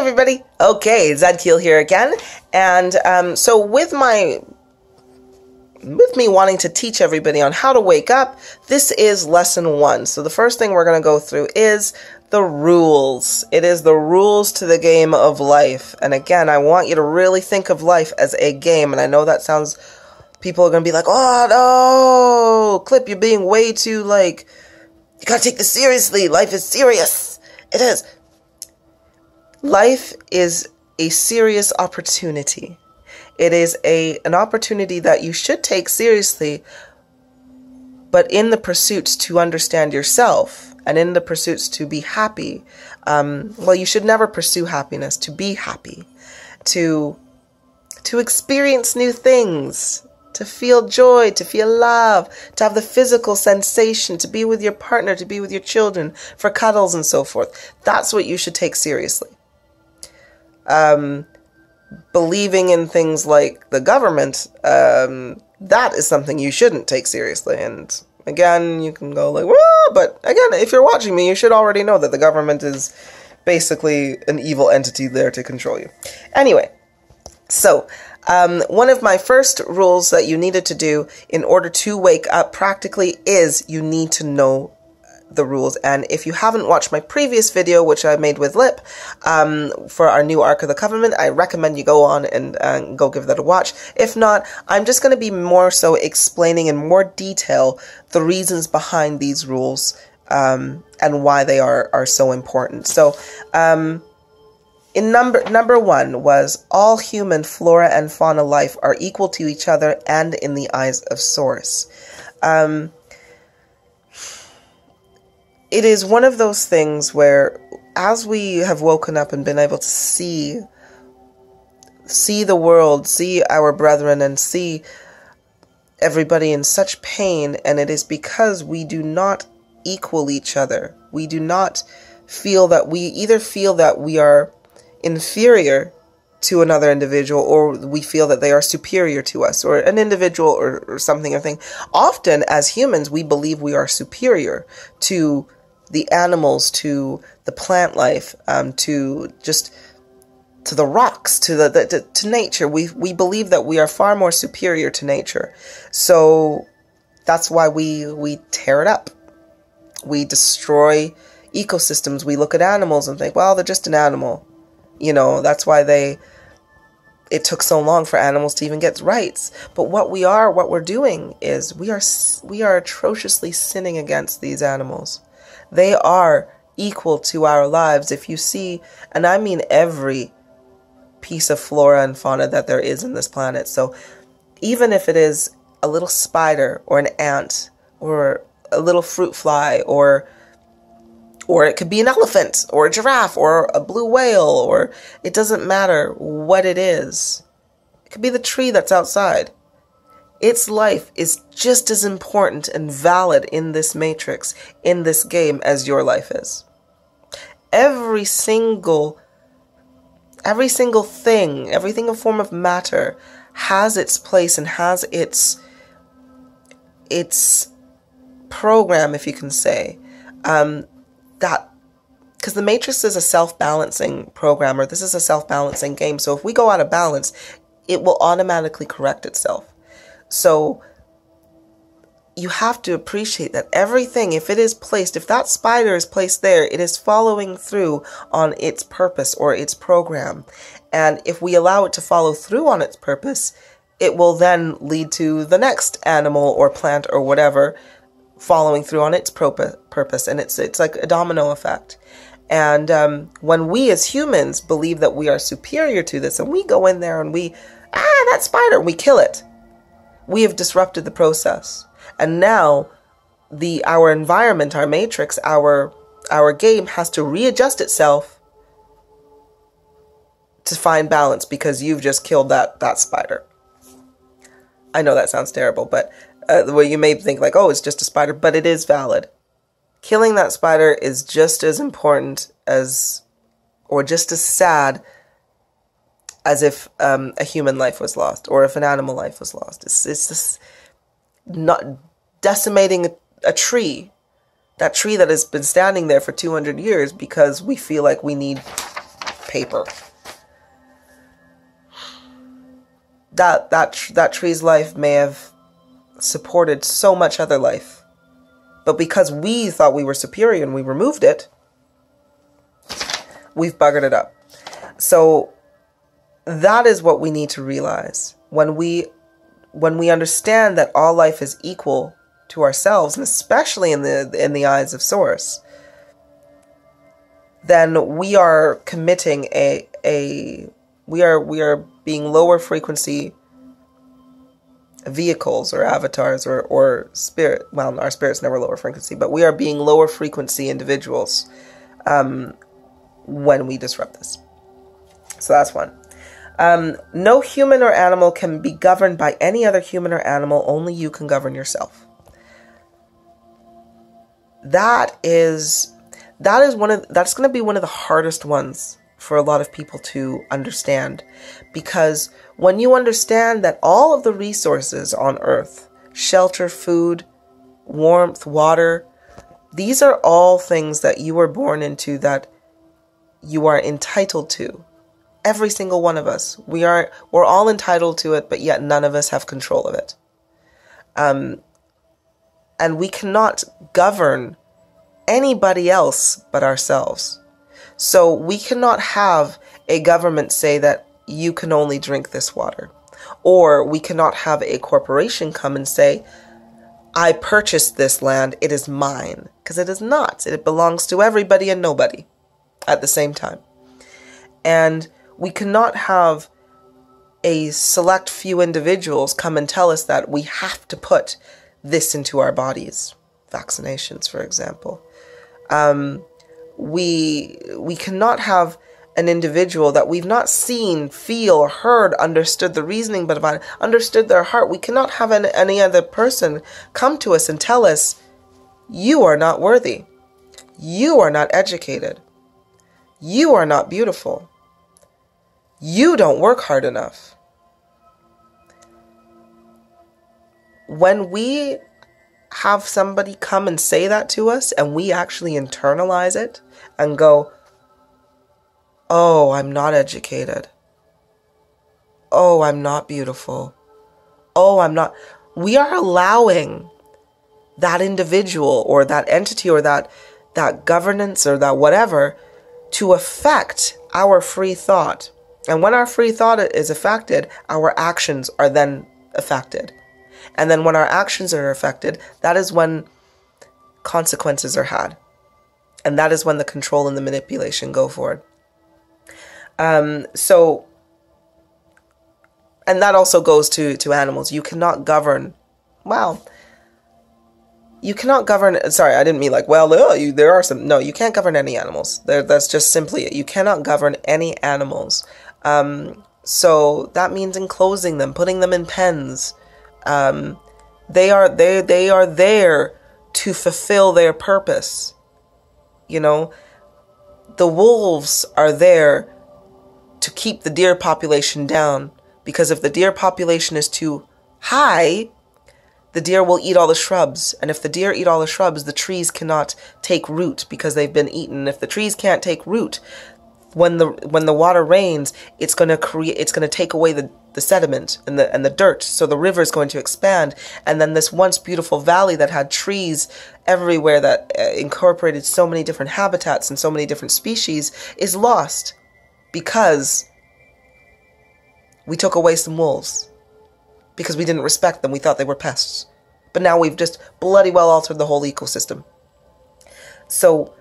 everybody. Okay, Zadkiel here again. And so with me wanting to teach everybody on how to wake up, this is lesson 1. So the first thing we're going to go through is the rules. It is the rules to the game of life. And again, I want you to really think of life as a game. And I know that sounds, people are going to be like, oh no, Clip, you're being way too you gotta take this seriously. Life is serious. It is. Life is a serious opportunity. It is an opportunity that you should take seriously, but in the pursuits to understand yourself and in the pursuits to be happy. You should never pursue happiness, to be happy, to experience new things, to feel joy, to feel love, to have the physical sensation, to be with your partner, to be with your children, for cuddles and so forth. That's what you should take seriously. Believing in things like the government, that is something you shouldn't take seriously. And again, you can go like, well, but again, if you're watching me, you should already know that the government is basically an evil entity there to control you. Anyway, so one of my first rules that you needed to do in order to wake up practically is you need to know the rules. And if you haven't watched my previous video, which I made with Lip, for our new Ark of the Covenant, I recommend you go on and go give that a watch. If not, I'm just going to be more so explaining in more detail the reasons behind these rules, and why they are so important. So, in number 1 was all human flora and fauna life are equal to each other and in the eyes of Source. It is one of those things where, as we have woken up and been able to see the world, see our brethren, and see everybody in such pain, and it is because we do not equal each other. We do not feel that we are inferior to another individual, or we feel that they are superior to us, or an individual, or something or thing. Often, as humans, we believe we are superior to the animals, to the plant life, to the rocks, to nature. We believe that we are far more superior to nature. So that's why we tear it up. We destroy ecosystems. We look at animals and think, well, they're just an animal. You know, that's why it took so long for animals to even get rights. But what we're doing is we are atrociously sinning against these animals. They are equal to our lives. If you see, and I mean every piece of flora and fauna that there is in this planet. So even if it is a little spider or an ant or a little fruit fly, or it could be an elephant or a giraffe or a blue whale, or it doesn't matter what it is. It could be the tree that's outside. Its life is just as important and valid in this matrix, in this game, as your life is. Every single thing, everything in form of matter has its place and has its program, if you can say, that, because the matrix is a self-balancing program, or this is a self-balancing game. So if we go out of balance, it will automatically correct itself. So you have to appreciate that everything, if that spider is placed there, it is following through on its purpose or its program. And if we allow it to follow through on its purpose, it will then lead to the next animal or plant or whatever following through on its purpose. And it's like a domino effect. And when we as humans believe that we are superior to this, and we go in there and that spider, and we kill it, we have disrupted the process. And now our environment, our matrix, our game has to readjust itself to find balance, because you've just killed that spider. I know that sounds terrible, but well, you may think like, oh, it's just a spider, but it is valid. Killing that spider is just as important as, or just as sad as if a human life was lost, or if an animal life was lost. It's just not decimating a tree, that tree that has been standing there for 200 years because we feel like we need paper. That tree's life may have supported so much other life. But because we thought we were superior and we removed it, we've buggered it up. So that is what we need to realize. When we understand that all life is equal to ourselves, and especially in the eyes of Source, then we are committing we are being lower frequency vehicles or avatars or spirit. Well, our spirit's never lower frequency, but we are being lower frequency individuals when we disrupt this. So that's one. No human or animal can be governed by any other human or animal. Only you can govern yourself. That's going to be one of the hardest ones for a lot of people to understand, because when you understand that all of the resources on Earth, shelter, food, warmth, water, these are all things that you were born into, that you are entitled to. Every single one of us. We're all entitled to it, but yet none of us have control of it. And we cannot govern anybody else but ourselves. So we cannot have a government say that you can only drink this water. Or we cannot have a corporation come and say, I purchased this land, it is mine. Because it is not. It belongs to everybody and nobody at the same time. And we cannot have a select few individuals come and tell us that we have to put this into our bodies. Vaccinations, for example. We cannot have an individual that we've not seen, feel, heard, understood the reasoning, but have understood their heart. We cannot have any other person come to us and tell us, you are not worthy. You are not educated. You are not beautiful. You don't work hard enough. When we have somebody come and say that to us and we actually internalize it and go, oh, I'm not educated. Oh, I'm not beautiful. Oh, I'm not. We are allowing that individual or that entity or that governance or that whatever to affect our free thought. And when our free thought is affected, our actions are then affected. And then when our actions are affected, that is when consequences are had. And that is when the control and the manipulation go forward. And that also goes to animals. You cannot govern, you cannot govern, sorry, I didn't mean like, there are some, no, you can't govern any animals. That's just simply it. You cannot govern any animals. So that means enclosing them, putting them in pens. They are there to fulfill their purpose. You know, the wolves are there to keep the deer population down, because if the deer population is too high, the deer will eat all the shrubs. And if the deer eat all the shrubs, the trees cannot take root because they've been eaten. If the trees can't take root, when the water rains, it's going to take away the sediment and the dirt. So the river is going to expand. And then this once beautiful valley that had trees everywhere that incorporated so many different habitats and so many different species is lost because we took away some wolves. Because we didn't respect them. We thought they were pests. But now we've just bloody well altered the whole ecosystem. So,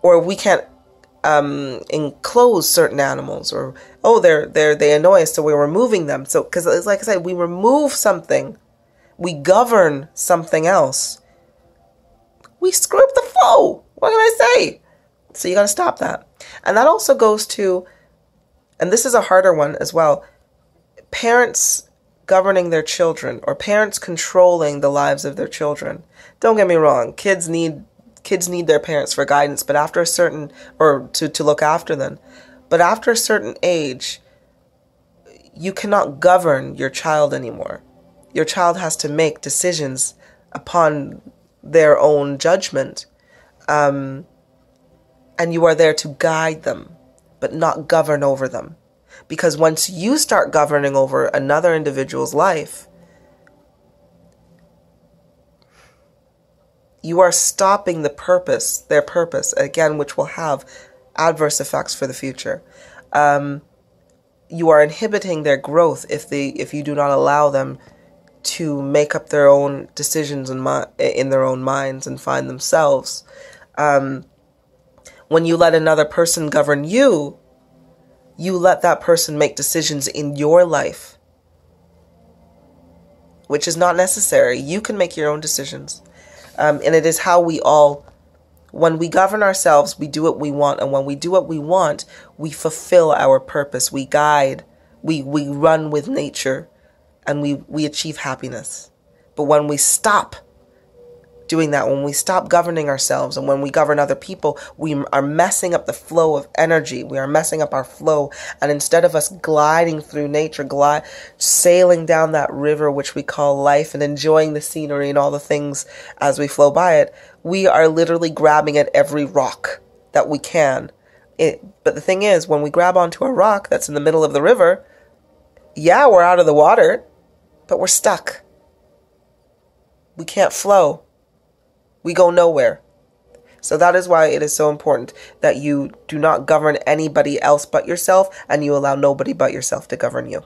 or we can't enclose certain animals, or they annoy us, so we're removing them. So, because it's like I said, we remove something, we govern something else, we screw up the flow. What can I say? So you got to stop that. And that also goes to, and this is a harder one as well, parents governing their children, or parents controlling the lives of their children. Don't get me wrong, kids need their parents for guidance, but after a certain, or to look after them. But after a certain age, you cannot govern your child anymore. Your child has to make decisions upon their own judgment. And you are there to guide them. but not govern over them. Because once you start governing over another individual's life, you are stopping their purpose, again, which will have adverse effects for the future. You are inhibiting their growth if you do not allow them to make up their own decisions in their own minds and find themselves. When you let another person govern you, you let that person make decisions in your life, which is not necessary. You can make your own decisions. And it is how we all, when we govern ourselves, we do what we want. And when we do what we want, we fulfill our purpose. We guide, we run with nature, and we achieve happiness. But when we stop doing that, when we stop governing ourselves, and when we govern other people, we are messing up the flow of energy. We are messing up our flow. And instead of us gliding through nature, sailing down that river which we call life and enjoying the scenery and all the things as we flow by it, we are literally grabbing at every rock that we can. But the thing is, when we grab onto a rock that's in the middle of the river, yeah, we're out of the water, but we're stuck. We can't flow. We go nowhere. So that is why it is so important that you do not govern anybody else but yourself, and you allow nobody but yourself to govern you.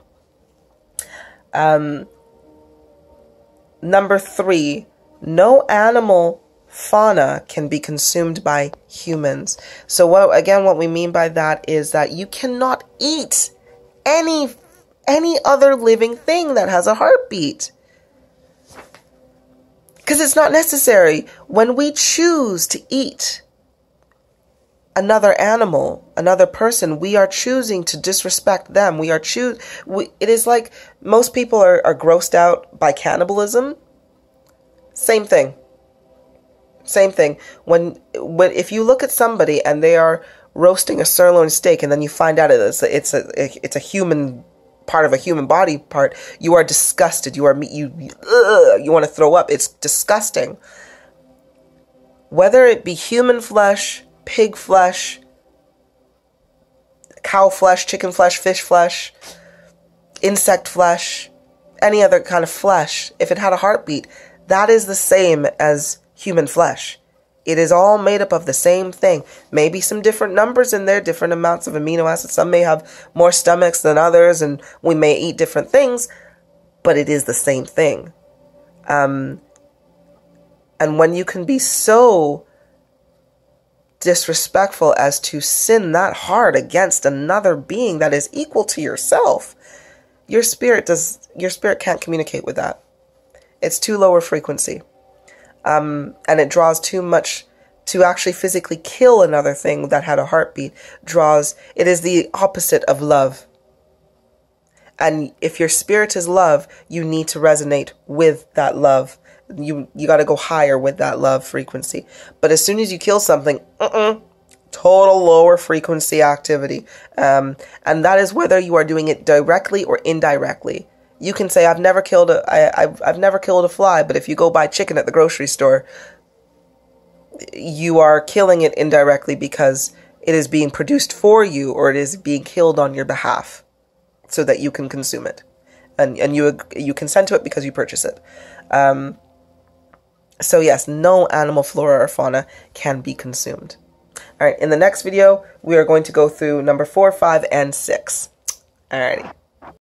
Number 3, no animal fauna can be consumed by humans. So what we mean by that is that you cannot eat any other living thing that has a heartbeat. Because it's not necessary. When we choose to eat another animal, another person, we are choosing to disrespect them. It is like most people are grossed out by cannibalism. Same thing. If you look at somebody and they are roasting a sirloin steak, and then you find out it's a human part of a human body part, you are disgusted. You want to throw up. It's disgusting. Whether it be human flesh, pig flesh, cow flesh, chicken flesh, fish flesh, insect flesh, any other kind of flesh, if it had a heartbeat, that is the same as human flesh. It is all made up of the same thing. Maybe some different numbers in there, different amounts of amino acids. Some may have more stomachs than others, and we may eat different things, but it is the same thing. And when you can be so disrespectful as to sin that hard against another being that is equal to yourself, your spirit can't communicate with that. It's too lower frequency. And it draws too much to actually physically kill another thing that had a heartbeat. It is the opposite of love. And if your spirit is love, you need to resonate with that love. You got to go higher with that love frequency. But as soon as you kill something, total lower frequency activity. And that is whether you are doing it directly or indirectly. You can say, I've never killed a fly, but if you go buy chicken at the grocery store, you are killing it indirectly because it is being produced for you, or it is being killed on your behalf so that you can consume it. And you consent to it because you purchase it. So yes, no animal flora or fauna can be consumed. All right, in the next video, we are going to go through number 4, 5, and 6. Alrighty.